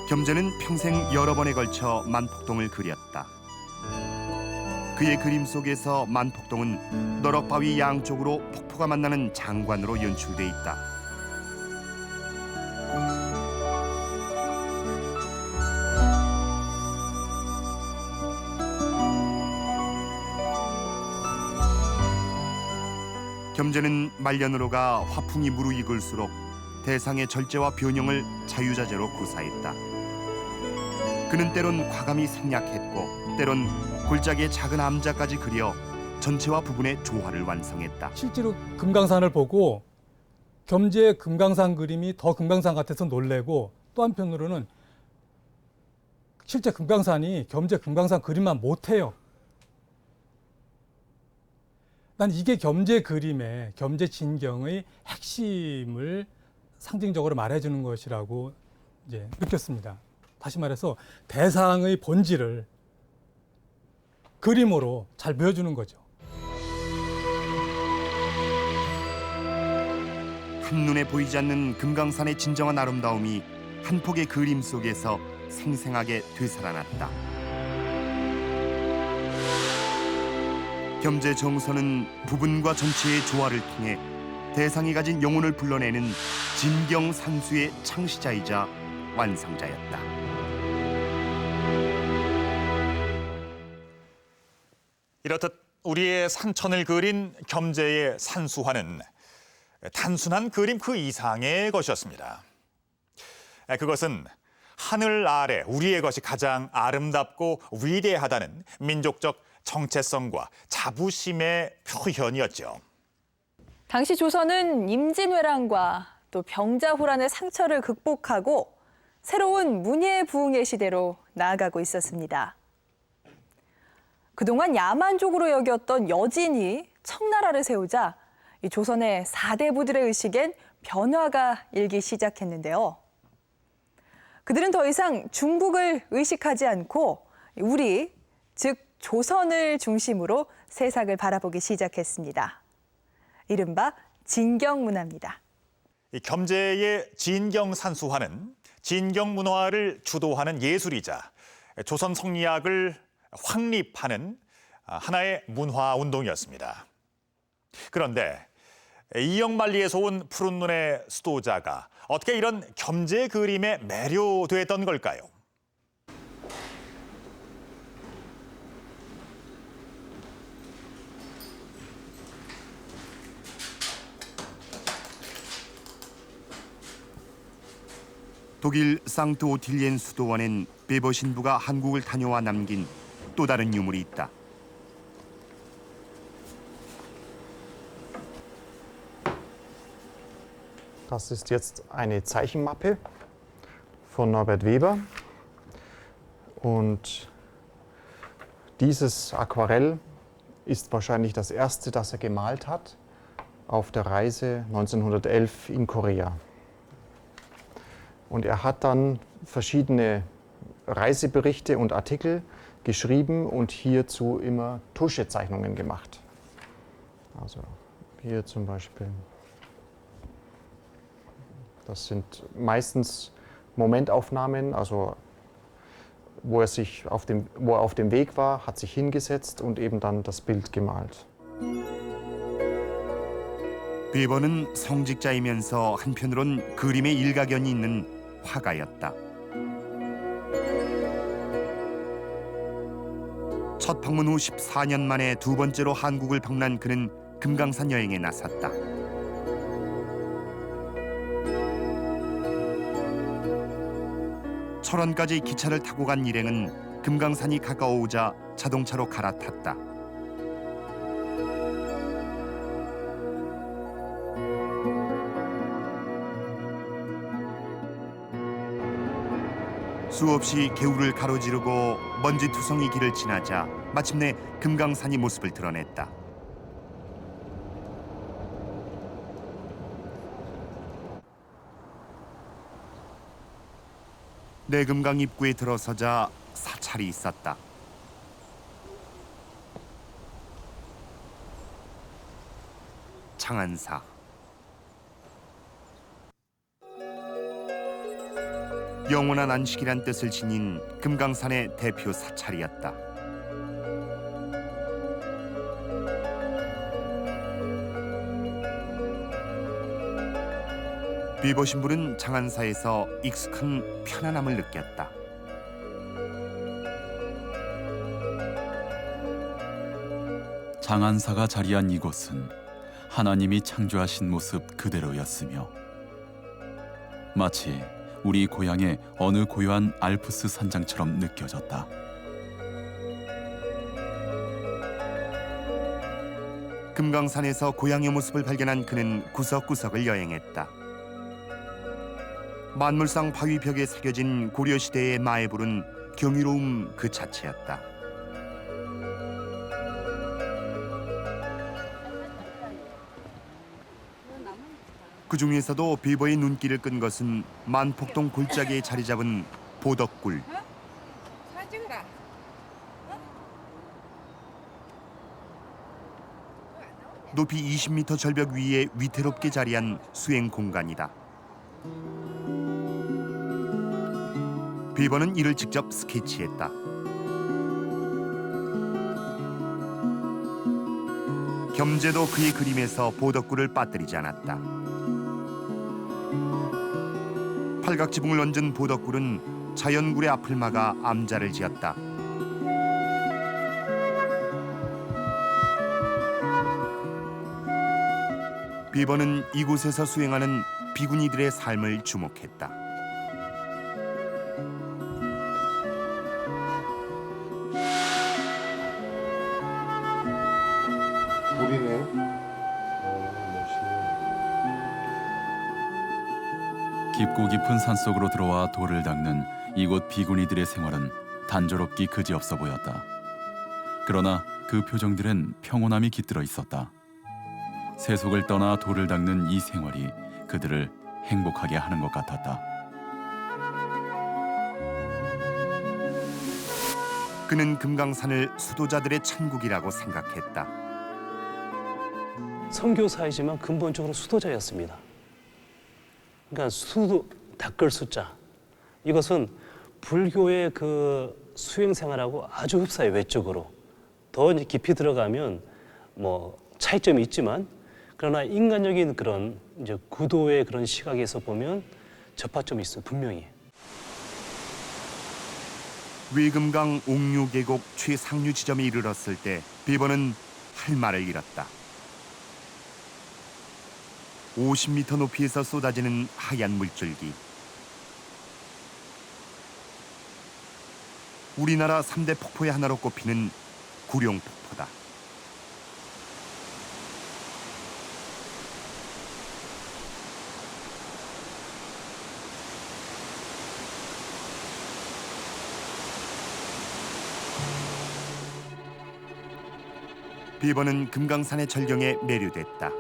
겸재는 평생 여러 번에 걸쳐 만폭동을 그렸다. 그의 그림 속에서 만폭동은 너럭바위 양쪽으로 폭포가 만나는 장관으로 연출돼 있다. 겸재는 말년으로가 화풍이 무르익을수록 대상의 절제와 변형을 자유자재로 구사했다. 그는 때론 과감히 생략했고 때론 골짜기의 작은 암자까지 그려 전체와 부분의 조화를 완성했다. 실제로 금강산을 보고 겸재의 금강산 그림이 더 금강산 같아서 놀래고, 또 한편으로는 실제 금강산이 겸재 금강산 그림만 못해요. 난 이게 겸재 그림의, 겸재 진경의 핵심을 상징적으로 말해주는 것이라고 이제 느꼈습니다. 다시 말해서 대상의 본질을 그림으로 잘 보여주는 거죠. 한눈에 보이지 않는 금강산의 진정한 아름다움이 한 폭의 그림 속에서 생생하게 되살아났다. 겸재 정서는 부분과 전체의 조화를 통해 대상이 가진 영혼을 불러내는 진경산수의 창시자이자 완성자였다. 이렇듯 우리의 산천을 그린 겸재의 산수화는 단순한 그림 그 이상의 것이었습니다. 그것은 하늘 아래 우리의 것이 가장 아름답고 위대하다는 민족적 정체성과 자부심의 표현이었죠. 당시 조선은 임진왜란과 또 병자호란의 상처를 극복하고 새로운 문예부흥의 시대로 나아가고 있었습니다. 그동안 야만족으로 여겼던 여진이 청나라를 세우자 이 조선의 4대 부들의 의식엔 변화가 일기 시작했는데요. 그들은 더 이상 중국을 의식하지 않고 우리, 즉 조선을 중심으로 세상을 바라보기 시작했습니다. 이른바 진경문화입니다. 이 겸재의 진경산수화는 진경문화를 주도하는 예술이자 조선 성리학을 확립하는 하나의 문화운동이었습니다. 그런데 이영만리에서 온 푸른 눈의 수도자가 어떻게 이런 겸재 그림에 매료됐던 걸까요? 독일 상트 오틸리엔 수도원엔 베버 신부가 한국을 다녀와 남긴 또 다른 유물이 있다. Das ist jetzt eine Zeichenmappe von Norbert Weber. Und dieses Aquarell ist wahrscheinlich das erste, das er gemalt hat auf der Reise 1911 in Korea. Und er hat dann verschiedene Reiseberichte und Artikel geschrieben und hierzu immer Tuschezeichnungen gemacht. Also hier zum Beispiel. Das sind meistens Momentaufnahmen, also wo er auf dem Weg war, hat sich hingesetzt und eben dann das Bild gemalt. 베버는 성직자이면서 한편으론 그림에 일가견이 있는 화가였다. 첫 방문 후 14년 만에 두 번째로 한국을 방문한 그는 금강산 여행에 나섰다. 철원까지 기차를 타고 간 일행은 금강산이 가까워오자 자동차로 갈아탔다. 수없이 개울을 가로지르고 먼지투성이 길을 지나자 마침내 금강산이 모습을 드러냈다. 내금강 입구에 들어서자 사찰이 있었다. 창안사. 영원한 안식이란 뜻을 지닌 금강산의 대표 사찰이었다. 베버 신부는 창안사에서 익숙한 편안함을 느꼈다. 장안사가 자리한 이곳은 하나님이 창조하신 모습 그대로였으며 마치 우리 고향의 어느 고요한 알프스 산장처럼 느껴졌다. 금강산에서 고향의 모습을 발견한 그는 구석구석을 여행했다. 만물상 바위벽에 새겨진 고려시대의 마애불은 경이로움 그 자체였다. 그 중에서도 베버의 눈길을 끈 것은 만폭동 골짜기에 자리 잡은 보덕굴. 높이 20m 절벽 위에 위태롭게 자리한 수행 공간이다. 베버는 이를 직접 스케치했다. 겸재도 그의 그림에서 보덕굴을 빠뜨리지 않았다. 팔각지붕을 얹은 보덕굴은 자연굴의 앞을 막아 암자를 지었다. 베버는 이곳에서 수행하는 비구니들의 삶을 주목했다. 돌이네. 깊고 깊은 산속으로 들어와 돌을 닦는 이곳 비구니들의 생활은 단조롭기 그지없어 보였다. 그러나 그 표정들엔 평온함이 깃들어 있었다. 세속을 떠나 돌을 닦는 이 생활이 그들을 행복하게 하는 것 같았다. 그는 금강산을 수도자들의 천국이라고 생각했다. 선교사이지만 근본적으로 수도자였습니다. 그러니까 수도 닦을 수자, 이것은 불교의 그 수행 생활하고 아주 흡사해. 외적으로 더 이제 깊이 들어가면 뭐 차이점이 있지만, 그러나 인간적인 그런 이제 구도의 그런 시각에서 보면 접합점이 있어 분명히. 외금강 옥류 계곡 최상류 지점에 이르렀을 때 베버는 할 말을 잃었다. 50m 높이에서 쏟아지는 하얀 물줄기. 우리나라 3대 폭포의 하나로 꼽히는 구룡폭포다. 비버는 금강산의 절경에 매료됐다.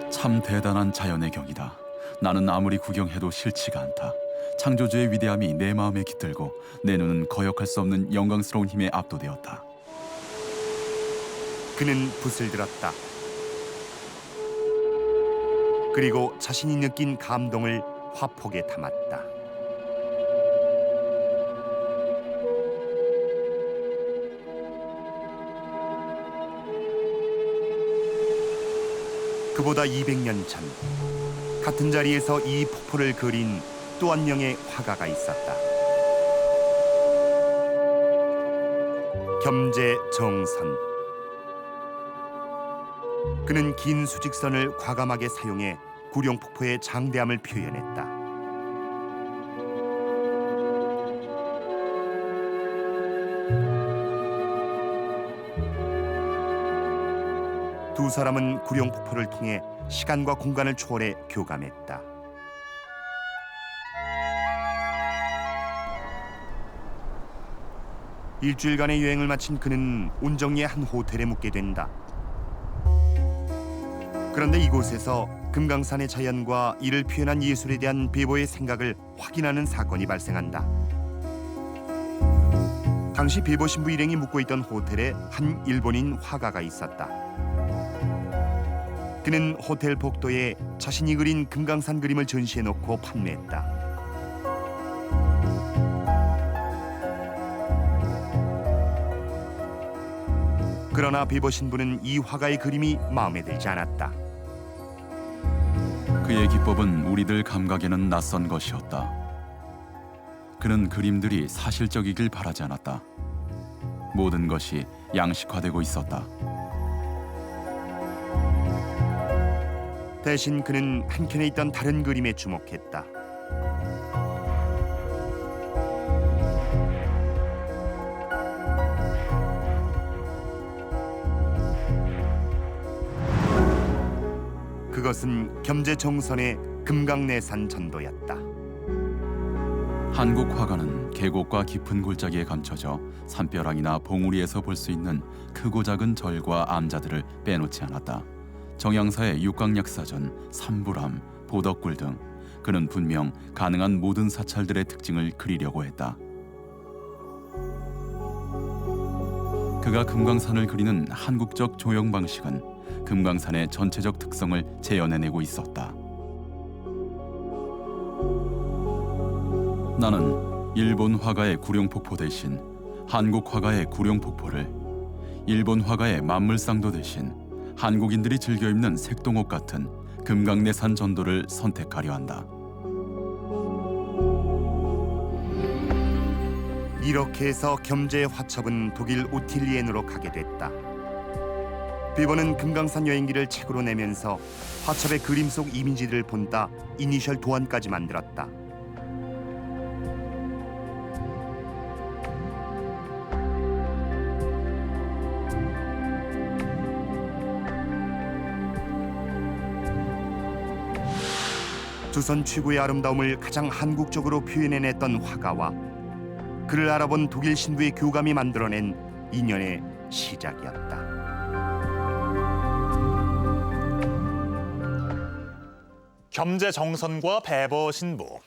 참 대단한 자연의 경이다. 나는 아무리 구경해도 싫지가 않다. 창조주의 위대함이 내 마음에 깃들고 내 눈은 거역할 수 없는 영광스러운 힘에 압도되었다. 그는 붓을 들었다. 그리고 자신이 느낀 감동을 화폭에 담았다. 그보다 200년 전 같은 자리에서 이 폭포를 그린 또 한 명의 화가가 있었다. 겸재정선. 그는 긴 수직선을 과감하게 사용해 구룡폭포의 장대함을 표현했다. 두 사람은 구룡폭포를 통해 시간과 공간을 초월해 교감했다. 일주일간의 여행을 마친 그는 온정리의 한 호텔에 묵게 된다. 그런데 이곳에서 금강산의 자연과 이를 표현한 예술에 대한 베버의 생각을 확인하는 사건이 발생한다. 당시 베버 신부 일행이 묵고 있던 호텔에 한 일본인 화가가 있었다. 그는 호텔 복도에 자신이 그린 금강산 그림을 전시해놓고 판매했다. 그러나 베버 신부는 이 화가의 그림이 마음에 들지 않았다. 그의 기법은 우리들 감각에는 낯선 것이었다. 그는 그림들이 사실적이길 바라지 않았다. 모든 것이 양식화되고 있었다. 대신 그는 한켠에 있던 다른 그림에 주목했다. 그것은 겸재정선의 금강내산 전도였다. 한국 화가는 계곡과 깊은 골짜기에 감춰져 산벼락이나 봉우리에서 볼 수 있는 크고 작은 절과 암자들을 빼놓지 않았다. 정양사의 육강약사전, 삼불암, 보덕굴 등 그는 분명 가능한 모든 사찰들의 특징을 그리려고 했다. 그가 금강산을 그리는 한국적 조형 방식은 금강산의 전체적 특성을 재현해내고 있었다. 나는 일본 화가의 구룡폭포 대신 한국 화가의 구룡폭포를, 일본 화가의 만물상도 대신 한국인들이 즐겨 입는 색동옷 같은 금강내산 전도를 선택하려 한다. 이렇게 해서 겸재의 화첩은 독일 우틸리엔으로 가게 됐다. 비버는 금강산 여행기를 책으로 내면서 화첩의 그림 속 이미지들을 본따 이니셜 도안까지 만들었다. 조선 최고의 아름다움을 가장 한국적으로 표현해냈던 화가와 그를 알아본 독일 신부의 교감이 만들어낸 인연의 시작이었다. 겸재정선과 베버 신부.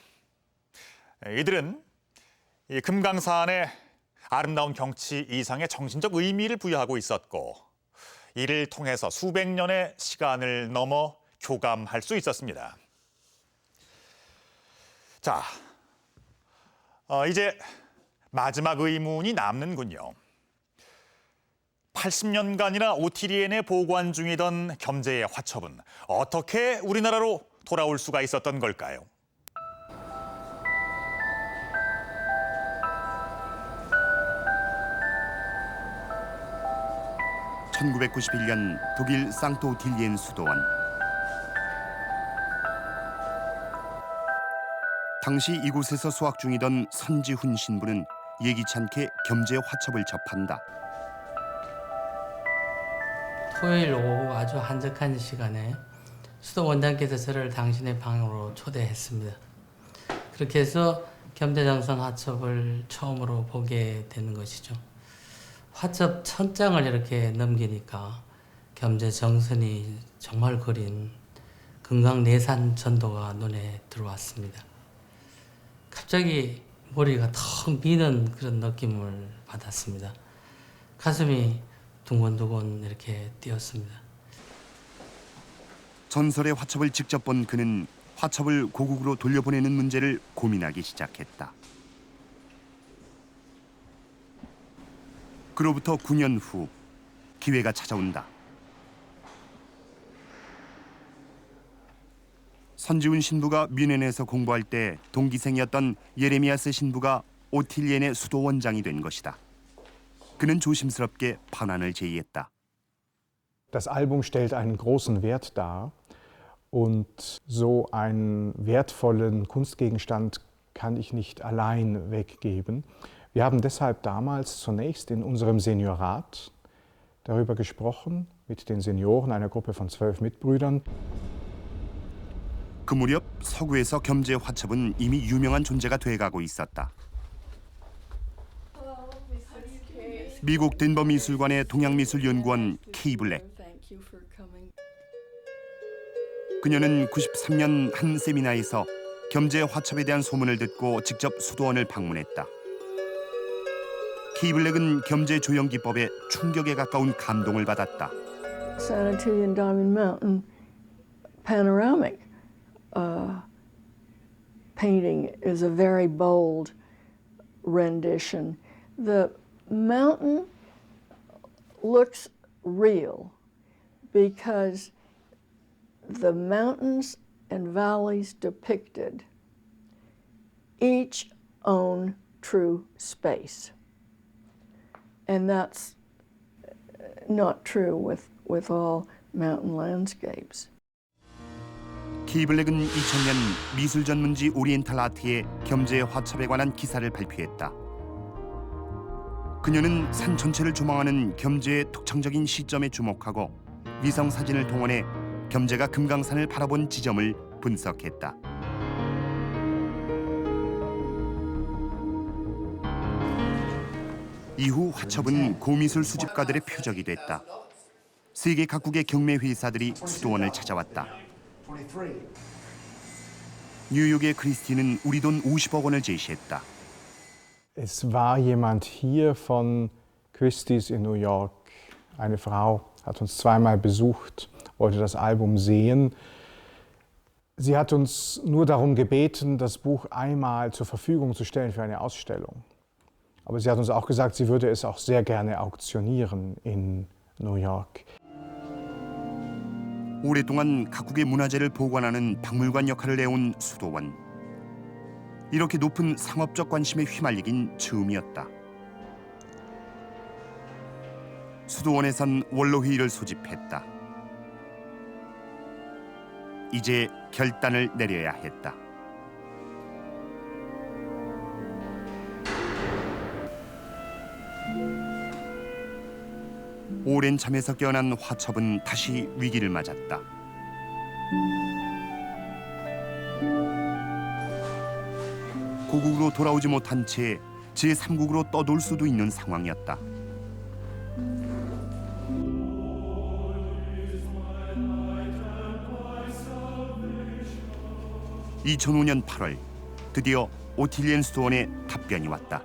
이들은 이 금강산의 아름다운 경치 이상의 정신적 의미를 부여하고 있었고, 이를 통해서 수백 년의 시간을 넘어 교감할 수 있었습니다. 자, 이제 마지막 의문이 남는군요. 80년간이나 오티리엔에 보관 중이던 겸재의 화첩은 어떻게 우리나라로 돌아올 수가 있었던 걸까요? (1991년) 독일 상트 오틸리엔 수도원. 당시 이곳에서 수학 중이던 선지훈 신부는 예기치 않게 겸재 화첩을 접한다. 토요일 오후 아주 한적한 시간에 수도 원장께서 저를 당신의 방으로 초대했습니다. 그렇게 해서 겸재정선 화첩을 처음으로 보게 되는 것이죠. 화첩 1000장을 이렇게 넘기니까 겸재정선이 정말 그린 금강내산 전도가 눈에 들어왔습니다. 갑자기 머리가 턱 미는 그런 느낌을 받았습니다. 가슴이 두근두근 이렇게 뛰었습니다. 전설의 화첩을 직접 본 그는 화첩을 고국으로 돌려보내는 문제를 고민하기 시작했다. 그로부터 9년 후 기회가 찾아온다. 선지훈 신부가 뮌헨에서 공부할 때 동기생이었던 예레미야스 신부가 오틸리엔의 수도 원장이 된 것이다. 그는 조심스럽게 반환을 제의했다. Das Album stellt einen großen Wert dar und so einen wertvollen Kunstgegenstand kann ich nicht allein weggeben. Wir haben deshalb damals zunächst in unserem Seniorat darüber gesprochen, mit den Senioren einer Gruppe von 12 Mitbrüdern. 그 무렵 서구에서 겸재 화첩은 이미 유명한 존재가 돼가고 있었다. 미국 덴버 미술관의 동양미술연구원 케이 블랙. 그녀는 93년 한 세미나에서 겸재 화첩에 대한 소문을 듣고 직접 수도원을 방문했다. 케이 블랙은 겸재 조형 기법에 충격에 가까운 감동을 받았다. Sanitarian Diamond Mountain panoramic painting is a very bold rendition. The mountain looks real because the mountains and valleys depicted each own true space. And that's not true with all mountain landscapes. 케이 블랙은 2000년 미술 전문지 오리엔탈 아트의 겸재 화첩에 관한 기사를 발표했다. 그녀는 산 전체를 조망하는 겸재의 독창적인 시점에 주목하고 위성 사진을 동원해 겸재가 금강산을 바라본 지점을 분석했다. 이후 화첩은 고미술 수집가들의 표적이 됐다. 세계 각국의 경매 회사들이 수도원을 찾아왔다. 뉴욕의 크리스티는 우리 돈 50억 원을 제시했다. Es war jemand hier von Christie's in New York. Eine Frau hat uns zweimal besucht, wollte das Album sehen. Sie hat uns nur darum gebeten, das Buch einmal zur Verfügung zu stellen für eine Ausstellung. Aber sie hat uns auch gesagt, sie würde es auch sehr gerne auktionieren in New York. 오랫동안 각국의 문화재를 보관하는 박물관 역할을 해온 수도원. 이렇게 높은 상업적 관심에 휘말리긴 처음이었다. 수도원에선 원로회의를 소집했다. 이제 결단을 내려야 했다. 오랜 잠에서 깨어난 화첩은 다시 위기를 맞았다. 고국으로 돌아오지 못한 채 제3국으로 떠돌 수도 있는 상황이었다. (2005년 8월) 드디어 오틸리엔 수도원의 답변이 왔다.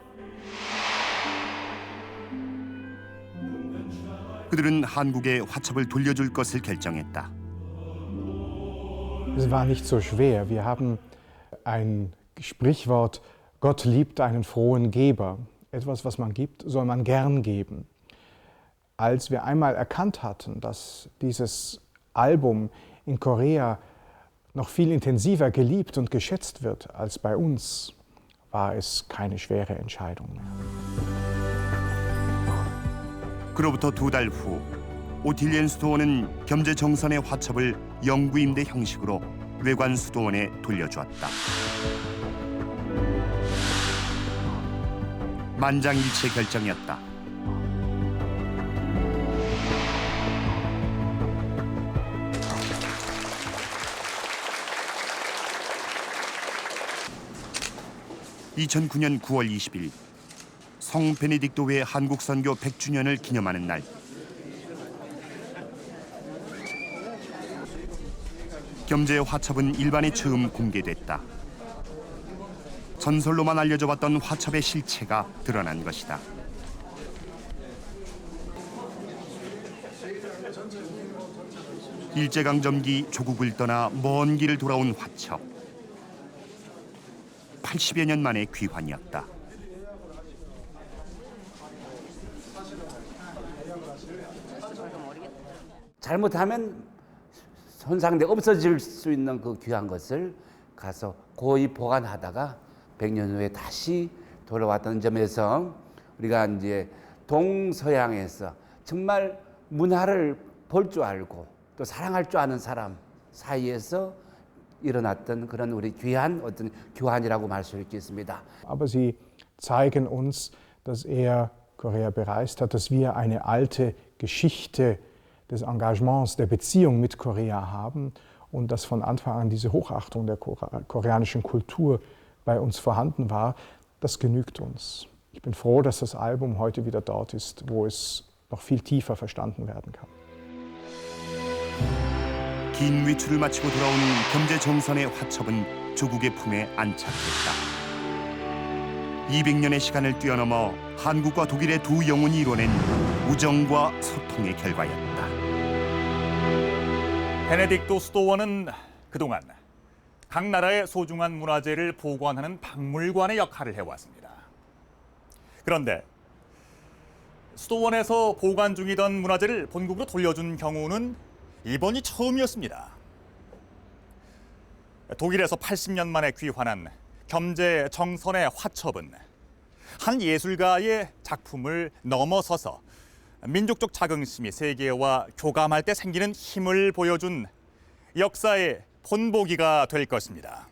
그들은 한국에 화첩을 돌려줄 것을 결정했다. Es war nicht so schwer. Wir haben ein Sprichwort, Gott liebt einen frohen Geber. Etwas, was man gibt, soll man gern geben. Als wir einmal erkannt hatten, dass dieses Album in Korea noch viel intensiver geliebt und geschätzt wird als bei uns, war es keine schwere Entscheidung mehr. 그로부터 2달 후 오틸리엔 수도원은 겸재 정선의 화첩을 영구 임대 형식으로 외관 수도원에 돌려주었다. 만장일치 결정이었다. (2009년 9월 20일) 성 베네딕토회 한국 선교 100주년을 기념하는 날. 겸재의 화첩은 일반에 처음 공개됐다. 전설로만 알려져 왔던 화첩의 실체가 드러난 것이다. 일제강점기 조국을 떠나 먼 길을 돌아온 화첩. 80여 년 만의 귀환이었다. 잘못하면 손상되고 없어질 수 있는 그 귀한 것을 가서 고이 보관하다가 100년 후에 다시 돌아왔다는 점에서 우리가 이제 동서양에서 정말 문화를 볼 줄 알고 또 사랑할 줄 아는 사람 사이에서 일어났던 그런 우리 귀한 어떤 교환이라고 말 수 있겠습니다. Aber sie zeigen uns, dass Korea bereist hat, dass wir eine alte Geschichte des Engagements, der Beziehung mit Korea haben und dass von Anfang an diese Hochachtung der koreanischen Kultur bei uns vorhanden war, das genügt uns. Ich bin froh, dass das Album heute wieder dort ist, wo es noch viel tiefer verstanden werden kann. 긴 외출을 마치고 돌아온 겸재정선의 화첩은 조국의 품에 안착했다. 200년의 시간을 뛰어넘어 한국과 독일의 두 영혼이 이뤄낸 우정과 소통의 결과였다. 베네딕토 수도원은 그동안 각 나라의 소중한 문화재를 보관하는 박물관의 역할을 해왔습니다. 그런데 수도원에서 보관 중이던 문화재를 본국으로 돌려준 경우는 이번이 처음이었습니다. 독일에서 80년 만에 귀환한 겸재정선의 화첩은 한 예술가의 작품을 넘어서서 민족적 자긍심이 세계와 교감할 때 생기는 힘을 보여준 역사의 본보기가 될 것입니다.